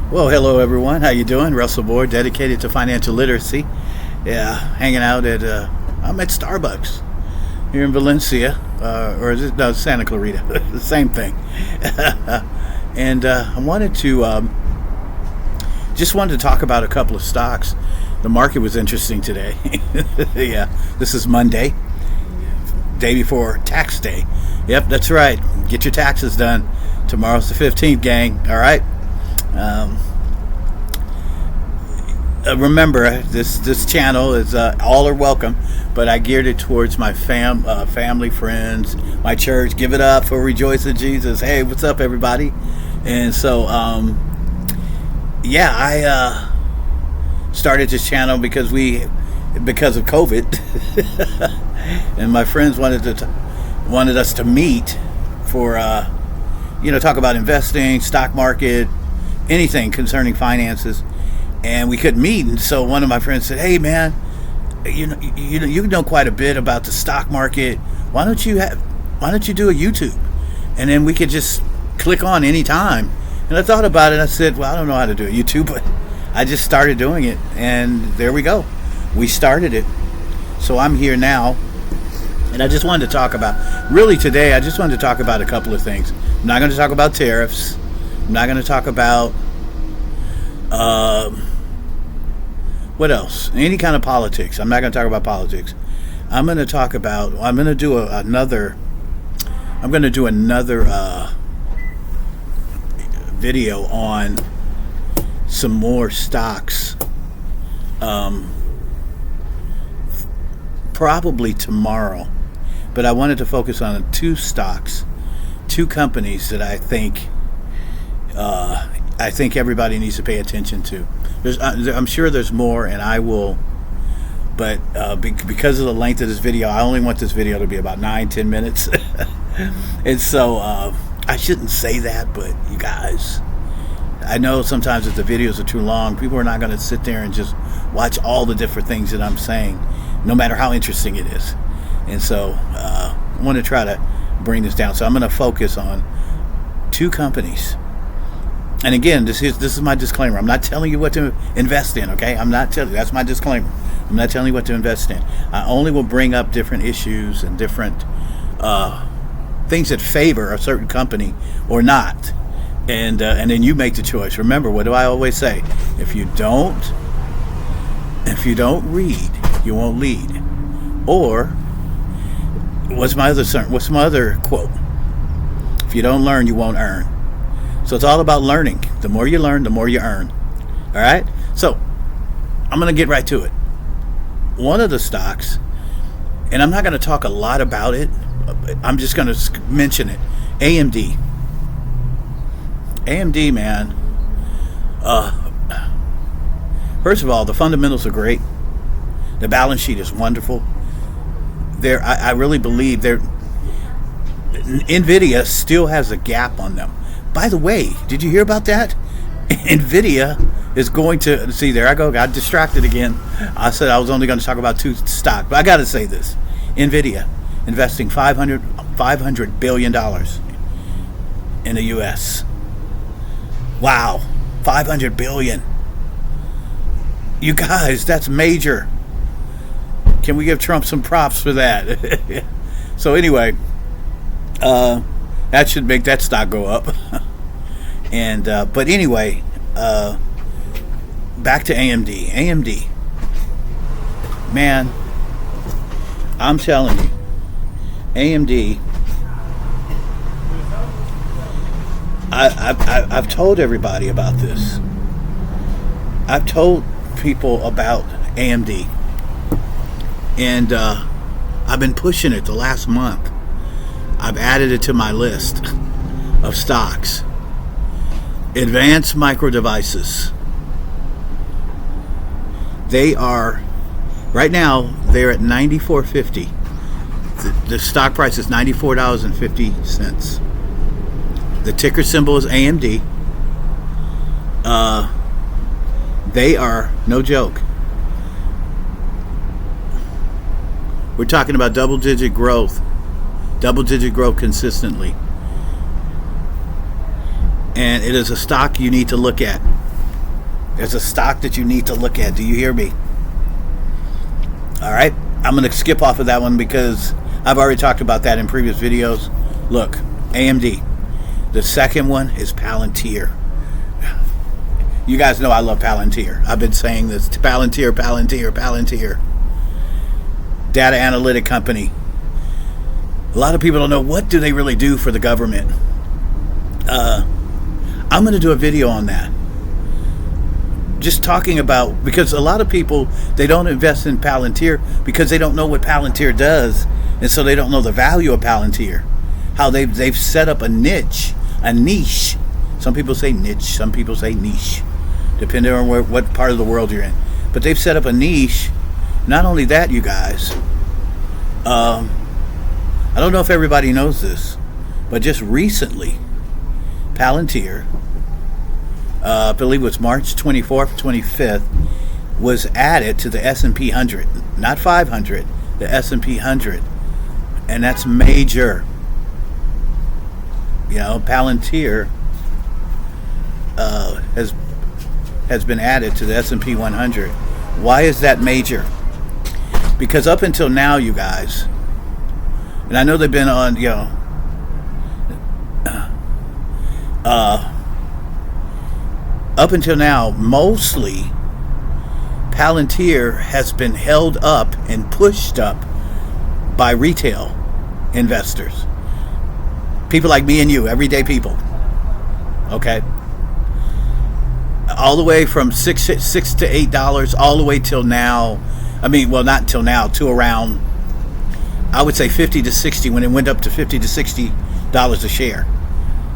Well, hello everyone. How you doing? Russell Boyd, dedicated to financial literacy. Yeah, hanging out at I'm at Starbucks here in Valencia, or is it no, Santa Clarita? The same thing. And I wanted to just wanted to talk about a couple of stocks. The market was interesting today. Yeah, this is Monday, day before tax day. Yep, that's right. Get your taxes done. Tomorrow's the 15th, gang. All right. Um, Remember, this channel is all are welcome, but I geared it towards my family, friends, my church. Give it up for Rejoice in Jesus. Hey, what's up, everybody? And so, yeah, I started this channel because of COVID, and my friends wanted us to meet for talk about investing, stock market, anything concerning finances, and we couldn't meet. And so one of my friends said, "Hey, man, you know quite a bit about the stock market. Why don't you do a YouTube, and then we could just click on any time." And I thought about it. And I said, "Well, I don't know how to do a YouTube, but I just started doing it, and there we go. We started it. So I'm here now." And I just wanted to talk about, really today, I just wanted to talk about a couple of things. I'm not going to talk about tariffs. I'm not going to talk about, what else? Any kind of politics. I'm not going to talk about politics. I'm going to do another video on some more stocks, probably tomorrow. But I wanted to focus on two companies that I think everybody needs to pay attention to. I'm sure there's more, and I will. But because of the length of this video, I only want this video to be about 9-10 minutes. And so I shouldn't say that, but you guys, I know sometimes if the videos are too long, people are not going to sit there and just watch all the different things that I'm saying, no matter how interesting it is. And so I want to try to bring this down. So I'm going to focus on two companies. And again, this is my disclaimer. I'm not telling you what to invest in, okay? I'm not telling you. That's my disclaimer. I'm not telling you what to invest in. I only will bring up different issues and different things that favor a certain company or not. And then you make the choice. Remember, what do I always say? If you don't read, you won't lead. Or what's my other quote? If you don't learn, you won't earn. So it's all about learning. The more you learn, the more you earn. All right? So I'm going to get right to it. One of the stocks, and I'm not going to talk a lot about it. I'm just going to mention it. AMD. AMD, man. First of all, the fundamentals are great. The balance sheet is wonderful. I really believe NVIDIA still has a gap on them. By the way, did you hear about that? NVIDIA is going to... See, there I go. Got distracted again. I said I was only going to talk about two stocks, but I got to say this. NVIDIA investing $500 billion in the U.S. Wow. $500 billion. You guys, that's major. Can we give Trump some props for that? So anyway, that should make that stock go up. And but anyway, back to AMD. AMD, man, I'm telling you, AMD. I've told everybody about this. I've told people about AMD, and I've been pushing it the last month. I've added it to my list of stocks. Advanced Micro Devices. They are, right now, they're at $94.50. The stock price is $94.50. The ticker symbol is AMD. They are, no joke, we're talking about double-digit growth consistently. And it is a stock you need to look at. There's a stock that you need to look at. Do you hear me? All right. I'm going to skip off of that one because I've already talked about that in previous videos. Look, AMD. The second one is Palantir. You guys know I love Palantir. I've been saying this. Palantir, Palantir, Palantir. Data analytic company. A lot of people don't know what do they really do for the government. I'm going to do a video on that. Just talking about, because a lot of people, they don't invest in Palantir because they don't know what Palantir does, and so they don't know the value of Palantir. How they've set up a niche. Some people say niche, some people say niche, depending on what part of the world you're in. But they've set up a niche. Not only that, you guys, I don't know if everybody knows this, but just recently, Palantir, I believe it was March 24th, 25th, was added to the S&P 100. Not 500, the S&P 100. And that's major. You know, Palantir has been added to the S&P 100. Why is that major? Because up until now, you guys, and I know they've been on, you know, up until now, mostly Palantir has been held up and pushed up by retail investors. People like me and you, everyday people. Okay? All the way from $6 to $8, all the way till now. I mean, well, not till now, to around, I would say 50 to 60, when it went up to $50 to $60 a share.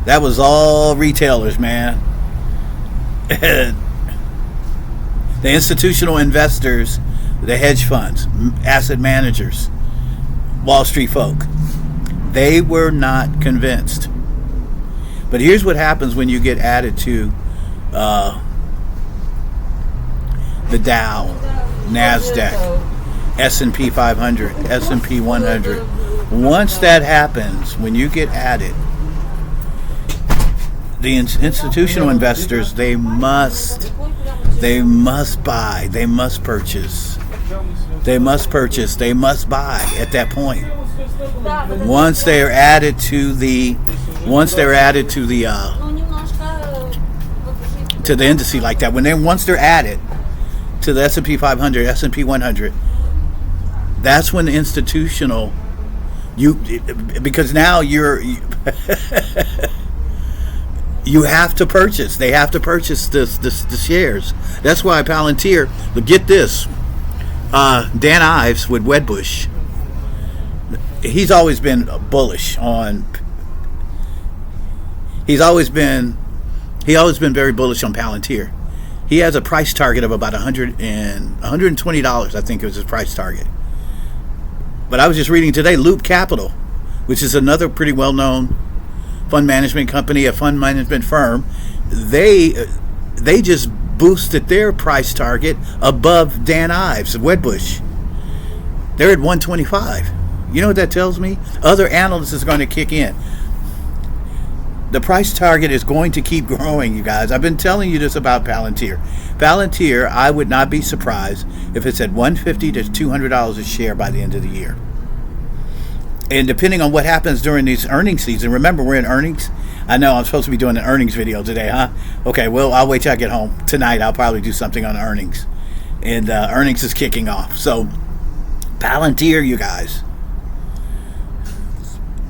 That was all retailers, man. The institutional investors, the hedge funds, asset managers, Wall Street folk, they were not convinced. But here's what happens when you get added to the Dow, NASDAQ, S&P 500, S&P 100. Once that happens, when you get added, the institutional investors, they must buy, they must purchase, they must buy at that point. Once they're added to the indice like that, once they're added to the S&P 500, S&P 100, that's when the institutional, because now you have to purchase. They have to purchase the shares. That's why Palantir. But get this, Dan Ives with Wedbush. He's always been bullish on. He's always been very bullish on Palantir. He has a price target of about $120. I think it was his price target. But I was just reading today, Loop Capital, which is another pretty well-known fund management company, a fund management firm, they just boosted their price target above Dan Ives of Wedbush. They're at 125. You know what that tells me? Other analysts is going to kick in. The price target is going to keep growing, you guys. I've been telling you this about Palantir. Palantir, I would not be surprised if it's at $150 to $200 a share by the end of the year. And depending on what happens during these earnings season, remember we're in earnings. I know I'm supposed to be doing an earnings video today, huh? Okay, well, I'll wait till I get home. Tonight, I'll probably do something on earnings. And earnings is kicking off. So, Palantir, you guys.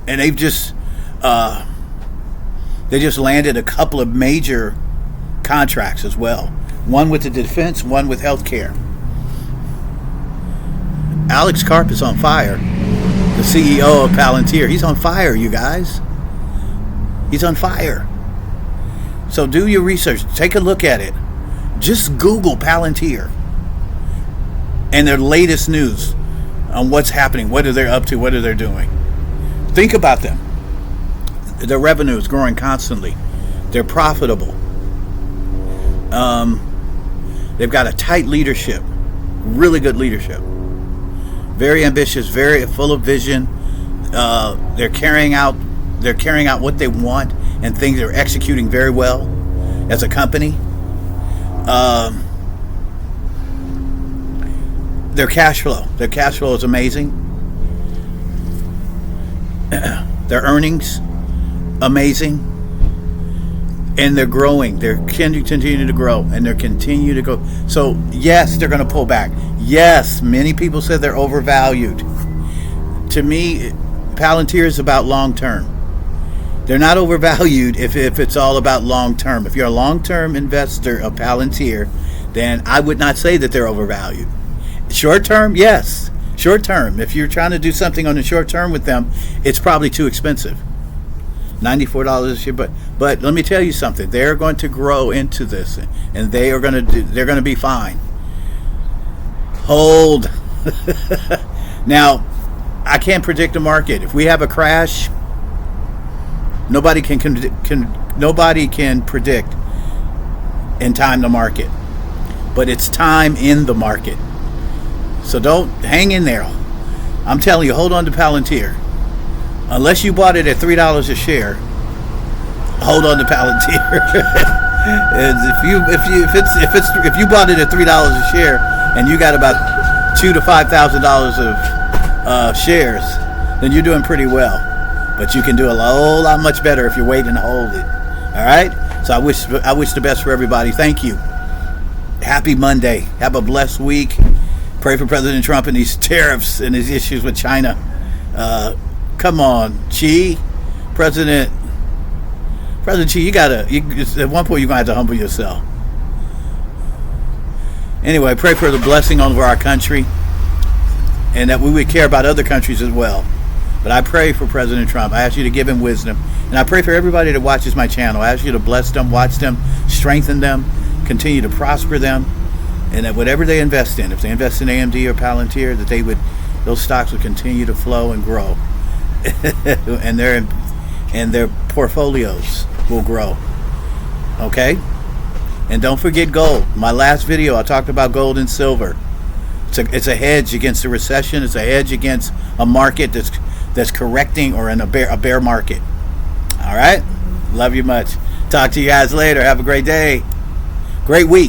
And they've just, landed a couple of major contracts as well. One with the defense, one with healthcare. Alex Karp is on fire. The CEO of Palantir. He's on fire, you guys. He's on fire. So do your research. Take a look at it. Just Google Palantir and their latest news on what's happening, what are they up to, what are they doing. Think about them. Their revenue is growing constantly. They're profitable. They've got a tight leadership. Really good leadership. Very ambitious, very full of vision. They're carrying out what they want, and things are executing very well as a company. Their cash flow is amazing. Their earnings, amazing. And they're growing. They're continuing to grow, and they're continue to go. So yes, they're going to pull back. Yes, many people said they're overvalued. To me, Palantir is about long term. They're not overvalued if it's all about long term. If you're a long term investor of Palantir, then I would not say that they're overvalued. Short term, yes. Short term, if you're trying to do something on the short term with them, it's probably too expensive. $94 a share, but let me tell you something. They're going to grow into this, and they're going to be fine. Hold. Now, I can't predict the market. If we have a crash, nobody can predict and time the market. But it's time in the market. So don't hang in there. I'm telling you, hold on to Palantir. Unless you bought it at $3 a share, hold on to Palantir. if you bought it at $3 a share and you got about $2,000 to $5,000 of shares, then you're doing pretty well. But you can do a whole lot much better if you're waiting to hold it. All right. So I wish the best for everybody. Thank you. Happy Monday. Have a blessed week. Pray for President Trump and these tariffs and his issues with China. Come on, Xi. President Xi, at one point you're going to have to humble yourself. Anyway, pray for the blessing over our country and that we would care about other countries as well. But I pray for President Trump. I ask you to give him wisdom. And I pray for everybody that watches my channel. I ask you to bless them, watch them, strengthen them, continue to prosper them. And that whatever they invest in, if they invest in AMD or Palantir, that those stocks would continue to flow and grow. and their portfolios will grow. Okay? And don't forget gold. My last video I talked about gold and silver. It's a hedge against a recession. It's a hedge against a market that's correcting or in a bear market. All right? Love you much. Talk to you guys later. Have a great day. Great week.